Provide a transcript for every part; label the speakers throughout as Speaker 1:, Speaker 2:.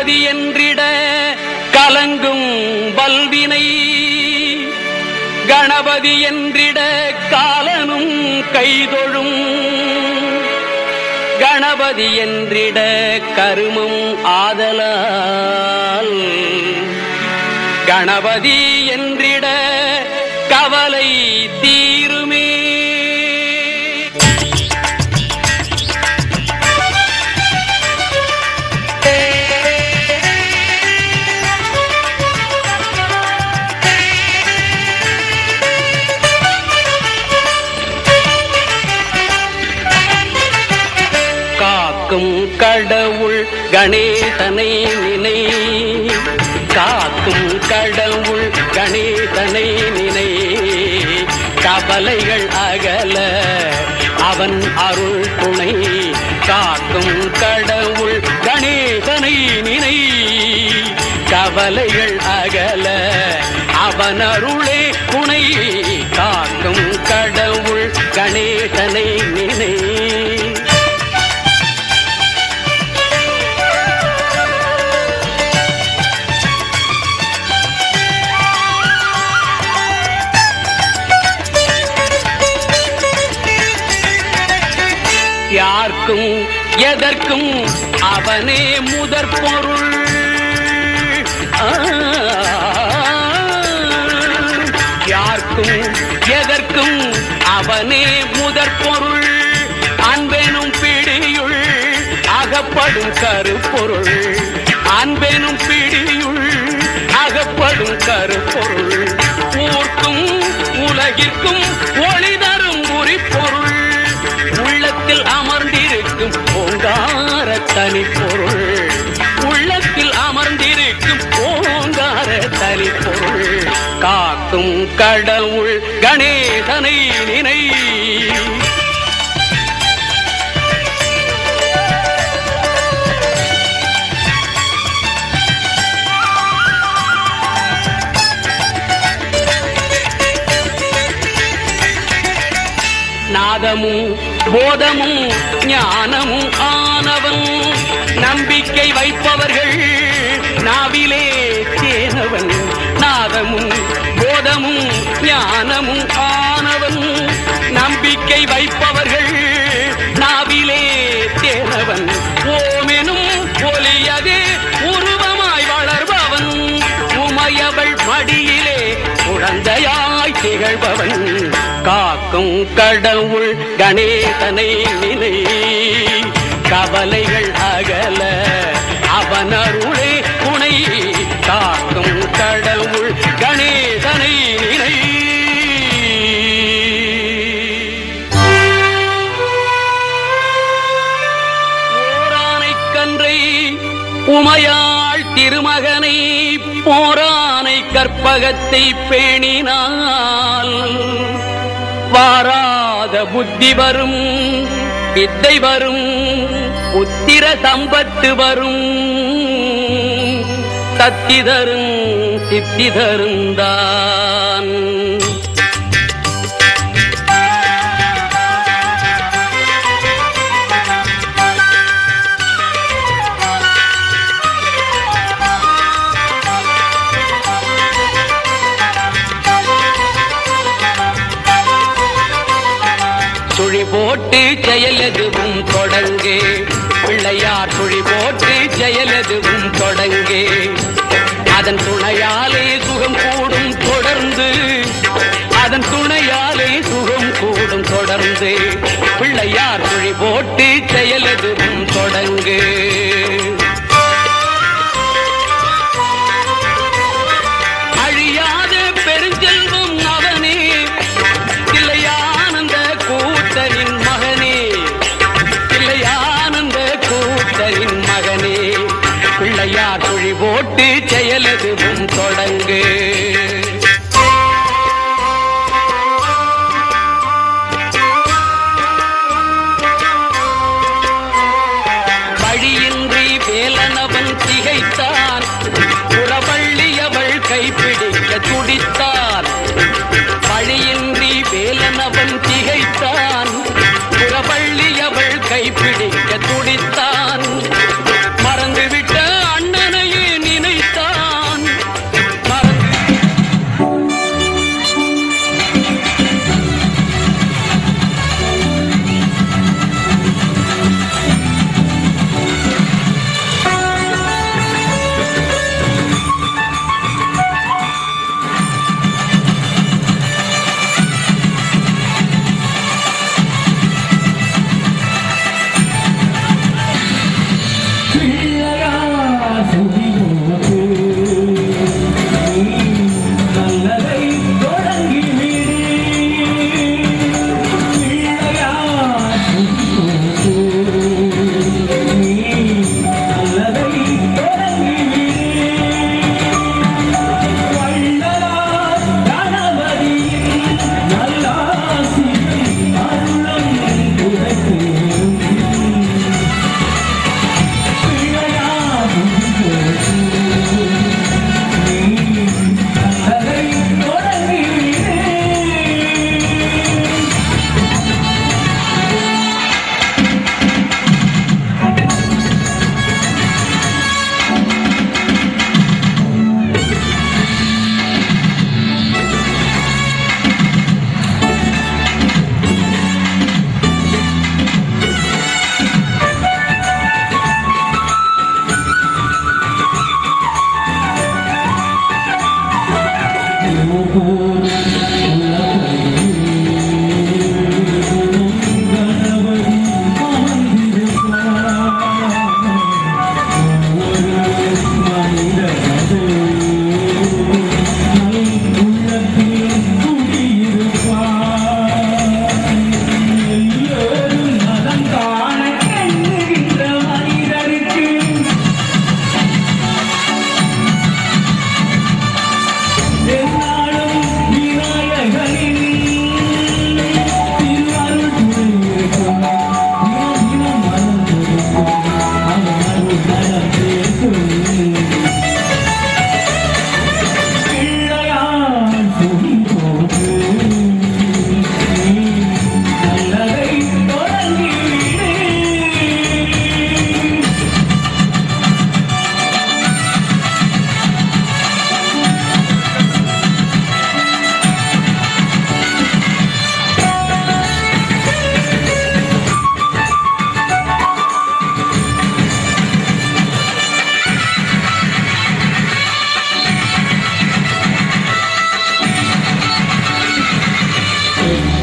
Speaker 1: கணபதி என்றிட கலங்கும் வல்வினை கணபதி என்றிட காலனும் கைதொழும் கணபதி என்றிட கருமம் ஆதலால் கணபதி என்றிட கவலை தீருமே. காக்கும் கடவுள் கணேசனை நினை காக்கும் கடவுள் கணேசனை நினை கவலைகள் அகல அவன் அருள் துணை காக்கும் கடவுள் கணேசனை நினை கவலைகள் அகல அவன் அருளே துணை காக்கும் கடவுள் கணேசனை நினை. யார்க்கும் எதற்கும் அவனே முதற் பொருள் யார்க்கும் எதற்கும் அவனே முதற் பொருள் அன்பெனும் பிடியுள் அகப்படும் கருப்பொருள் அன்பெனும் பிடியுள் அகப்படும் கருப்பொருள் ஊர்க்கும் உலகிற்கும் ஒளி தரும் உரிப்பொருள் உள்ளத்தில் அமர்ந்திருக்கும் ஓங்கார தனிப்பொருள் உள்ளத்தில் அமர்ந்திருக்கும் ஓங்கார தனிப்பொருள் காக்கும் கடவுள் கணேசனை நினை. நாதமும் போதமும் ஞானமும் ஆனவன் நம்பிக்கை வைப்பவர்கள் நாவிலே தேனவன் நாதமும் போதமும் ஞானமும் ஆனவன் நம்பிக்கை வைப்பவர்கள் நாவிலே தேனவன் ஓமெனும் ஒலியது உருவமாய் வளர்பவன் உமையவள் மடியிலே குழந்தையாய் திகழ்பவன் காக்கும் கடவுள் கணேசனை நினை கவலைகள் அகல அவன் அருளே துணை காக்கும் கடவுள் கணேசனை நினை. ஓரானைக் கன்றை உமையாள் திருமகனை போரானை கற்பகத்தை பேணினால் வாராத புத்தி வரும் வித்தை வரும் உத்திர சம்பத்து வரும் சத்தி தரும் சித்தி தருந்தான். சுழி போட்டு செயலெதுவும் தொடங்கே பிள்ளையார் சுழி போட்டு செயலெதுவும் தொடங்கே அதன் துணையாலே சுகம் கூடும் தொடர்ந்து அதன் துணையாலே சுகம் கூடும் தொடர்ந்து பிள்ளையார் சுழி போட்டு செயலெதுவும் தொடங்கு. அழியாத பெருஞ்செல்வம் அவனே தில்லையானந்த கூத்தரின் மகனே தில்லையானந்த கூத்தரின் மகனே பிள்ளையார் சுழி போட்டு செயலெதுவும் தொடங்கு. வழியின்றி வேலனவன் திகைத்தான் புறவள்ளியவள் கைப்பிடிக்க துடித்தான் வழியின்றி வேலனவன் திகைத்தான் புறவள்ளியவள் கைப்பிடிக்க துடித்தான் மறந்துவிட்ட அண்ணனை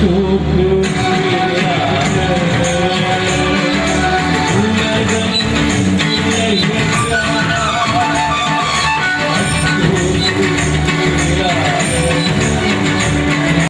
Speaker 2: தூக்கு